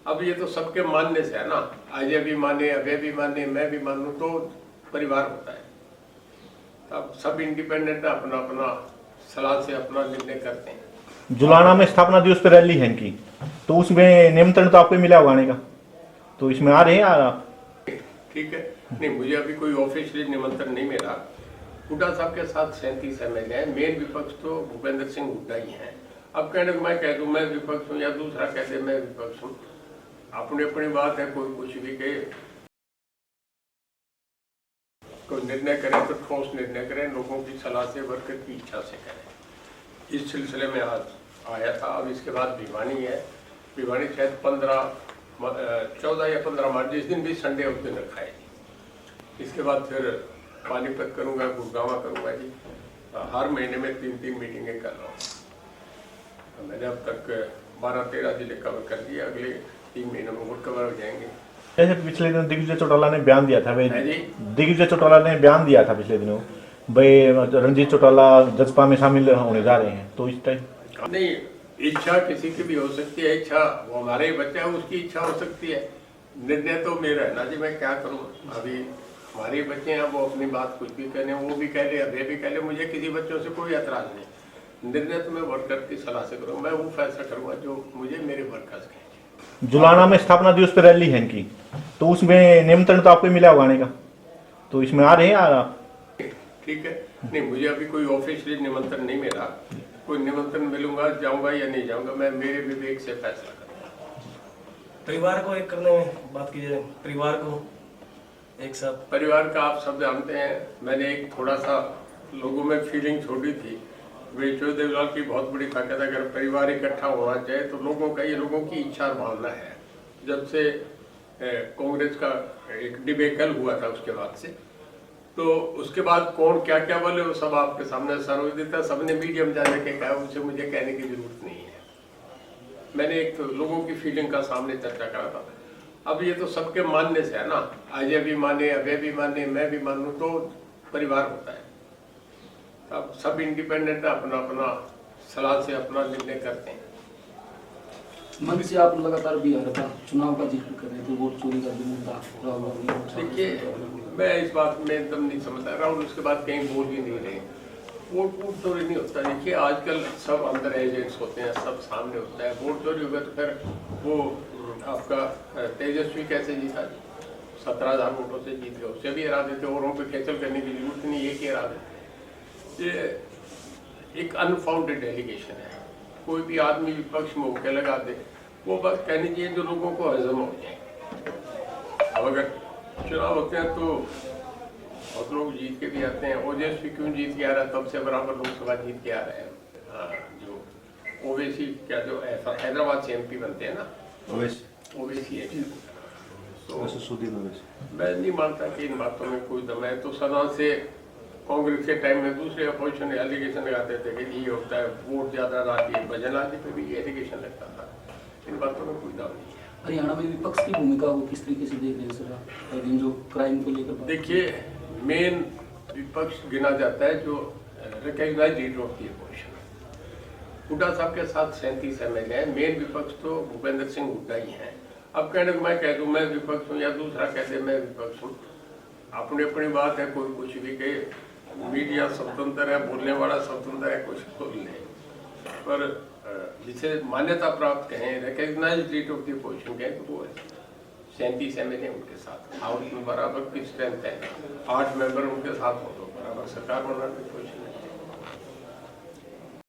अब ये तो सबके मानने से है ना, अजय भी माने, अभय भी माने, मैं भी मानूं तो परिवार होता है। अब सब इंडिपेंडेंट अपना अपना सलाह से अपना निर्णय करते हैं। जुलाना में स्थापना दिवस पर रैली है इनकी, तो उसमें निमंत्रण तो आपको मिला होगा आने का, तो इसमें आ रहे हैं आप? ठीक है, नहीं मुझे अभी कोई ऑफिशियली निमंत्रण नहीं मिला। हुड्डा साहब के साथ 37 MLA हैं, मेन विपक्ष तो भूपेंद्र सिंह हुड्डा ही हैं। अब कहने को मैं कह दूं मैं विपक्ष हूं या दूसरा कह दे मैं विपक्ष हूं, अपनी अपनी बात है, कोई कुछ भी कहे। कोई निर्णय करे तो ठोस निर्णय करें, लोगों की सलाह से, वर्कर की इच्छा से करें। इस सिलसिले में आज आया था। अब इसके बाद भिवानी है, भिवानी शायद 14 या 15 मार्च, जिस दिन भी संडे उस दिन रखा है। इसके बाद फिर पानीपत करूंगा, गुड़गांव करूंगा जी। हर महीने में 3-3 मीटिंगें कर रहा हूँ। मैंने अब तक 12-13 जिले कवर कर दिए, अगले 3 महीनों में और कवर हो जाएंगे। जैसे पिछले दिनों दिग्विजय चौटाला ने बयान दिया था भाई, जी दिग्विजय चौटाला ने बयान दिया था पिछले दिनों भाई रणजीत चौटाला जसपा में शामिल होने जा रहे हैं, तो इस टाइम नहीं, इच्छा किसी की भी हो सकती है। इच्छा वो हमारे ही बच्चा है, उसकी इच्छा हो सकती है। निर्णय तो मेरा है ना जी, मैं क्या करूँ। अभी हमारे बच्चे हैं, वो अपनी बात कुछ भी कहने, वो भी कह ले, अभी भी कह ले, मुझे किसी बच्चों से कोई एतराज नहीं। निर्णय तो मैं वर्कर की सलाह से करूँगा, मैं वो फैसला करूँगा जो मुझे मेरे वर्कर्स कहेंगे। जुलाना में स्थापना दिवस पर रैली है इनकी, तो उसमें निमंत्रण तो आपको मिला होगा आने का, तो इसमें आ रहे हैं आप? ठीक है, नहीं मुझे अभी कोई ऑफिशियली निमंत्रण नहीं मिला। कोई निमंत्रण मिलूंगा, जाऊंगा या नहीं जाऊंगा, मैं मेरे विवेक से फैसला करूंगा। परिवार को एक करने में बात की जाए, परिवार को एक साथ, परिवार का आप सब जानते हैं। मैंने एक थोड़ा सा लोगों में फीलिंग छोड़ी थी। विजय देवलाल की बहुत बड़ी ताकत है, अगर परिवार इकट्ठा होना चाहे तो लोगों का, ये लोगों की इच्छा और भावना है। जब से कांग्रेस का एक डिबेकल हुआ था उसके बाद से, तो उसके बाद कौन क्या क्या बोले वो सब आपके सामने सर्वविदित है। सबने मीडियम जाने के कहा, उसे मुझे कहने की जरूरत नहीं है। मैंने एक तो लोगों की फीलिंग का सामने चर्चा करा था। अब ये तो सबके मानने से है ना, अजय भी माने, अभय भी माने, मैं भी मानूं तो परिवार होता है। अब सब इंडिपेंडेंट अपना अपना सलाह से अपना निर्णय करते हैं। मन से आप लगातार बिहार का चुनाव का जिक्र कर रहे थे, वोट चोरी का भी मुद्दा राहुल गांधी। देखिए, मैं इस बात में एकदम नहीं समझता। राहुल उसके बाद कहीं बोल ही नहीं रहे। वोट चोरी नहीं होता। देखिए, आजकल सब अंदर एजेंट्स होते हैं, सब सामने होता है। वोट चोरी होगा तो फिर वो आपका तेजस्वी कैसे जीता जी? 17,000 वोटों से जीत गए, उससे भी हरा देते। औरों पर खेचल करने की जरूरत नहीं, एक ही हरा देते। ये एक अनफाउंडेड एलिगेशन है। कोई भी आदमी विपक्ष में होकर लगा दे, वो बात कहनी चाहिए जो लोगों को हजम हो जाए। अब अगर चुनाव होते हैं तो बहुत लोग जीत के भी आते हैं। ओजस्वी क्यों जीत के आ रहा है? तब से बराबर लोकसभा जीत के आ रहे हैं। जो ओवैसी क्या जो हैदराबाद से MP बनते हैं ना, ओवैसी है। तो मैं नहीं मानता कि इन बातों में कोई दम है। तो सदा से कांग्रेस के टाइम में दूसरे अपोजिशन एलिगेशन लगाते थे कि ये होता है, वोट ज्यादा आती है। भजन आदि पे भी ये एलिगेशन लगता था। इन बातों में कोई दम नहीं है। हरियाणा में विपक्ष की भूमिका को किस तरीके से देख रहे हैं सर, जो क्राइम को लेकर? देखिए, मेन विपक्ष गिना जाता है जो recognised leader of the opposition. Hooda साहब के साथ 37 MLA हैं, मेन विपक्ष तो भूपेंद्र सिंह हुड्डा ही हैं। अब कहने को मैं कह दूं मैं विपक्ष हूं या दूसरा कह दे मैं विपक्ष हूं, अपनी अपनी बात है, कोई कुछ भी कहे। मीडिया स्वतंत्र है, बोलने वाला स्वतंत्र है, कुछ बोल ले। पर जिसे मान्यता प्राप्त कहें, recognised leader of the opposition कहें, तो वो है 37 MLA उनके साथ। हाउस में बराबर की स्ट्रेंथ है, 8 मेंबर उनके साथ हो तो बराबर सरकार बनाने की कोशिश है।